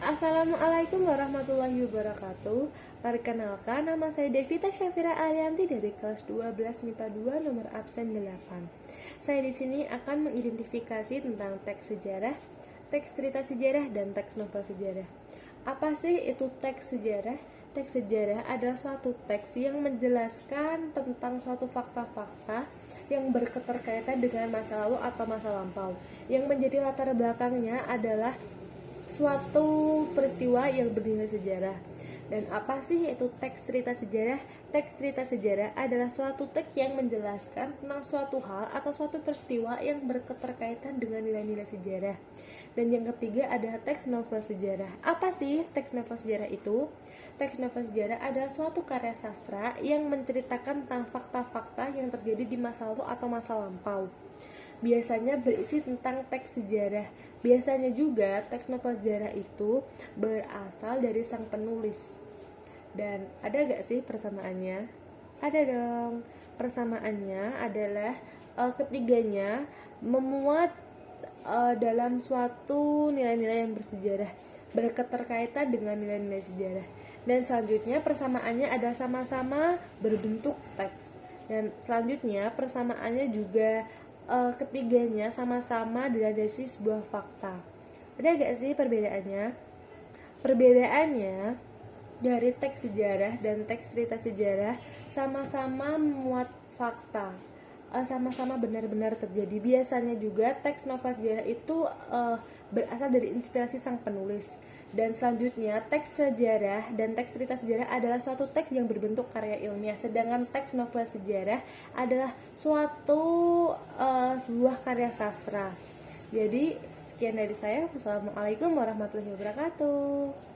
Assalamualaikum warahmatullahi wabarakatuh. Perkenalkan, nama saya Devita Syafira Arianti dari kelas 12 MIPA 2 nomor absen 8. Saya di sini akan mengidentifikasi tentang teks sejarah, teks cerita sejarah, dan teks novel sejarah. Apa sih itu teks sejarah? Teks sejarah adalah suatu teks yang menjelaskan tentang suatu fakta-fakta yang berketerkaitan dengan masa lalu atau masa lampau. Yang menjadi latar belakangnya adalah suatu peristiwa yang bernilai sejarah. Dan apa sih itu teks cerita sejarah? Teks cerita sejarah adalah suatu teks yang menjelaskan tentang suatu hal atau suatu peristiwa yang berketerkaitan dengan nilai-nilai sejarah. Dan yang ketiga ada teks novel sejarah. Apa sih teks novel sejarah itu? Teks novel sejarah adalah suatu karya sastra yang menceritakan tentang fakta-fakta yang terjadi di masa lalu atau masa lampau. Biasanya berisi tentang teks sejarah. Biasanya juga teks novel sejarah itu berasal dari sang penulis. Dan ada gak sih persamaannya? Ada dong. Persamaannya adalah ketiganya memuat dalam suatu nilai-nilai yang bersejarah, berketerkaitan dengan nilai-nilai sejarah. Dan selanjutnya persamaannya adalah sama-sama berbentuk teks. Dan selanjutnya persamaannya juga ketiganya sama-sama dilandasi sebuah fakta. Ada gak sih perbedaannya? Perbedaannya dari teks sejarah dan teks cerita sejarah sama-sama memuat fakta, sama-sama benar-benar terjadi. Biasanya juga teks novel sejarah itu berasal dari inspirasi sang penulis. Dan selanjutnya teks sejarah dan teks cerita sejarah adalah suatu teks yang berbentuk karya ilmiah. Sedangkan teks novel sejarah adalah suatu sebuah karya sastra. Jadi sekian dari saya. Wassalamualaikum warahmatullahi wabarakatuh.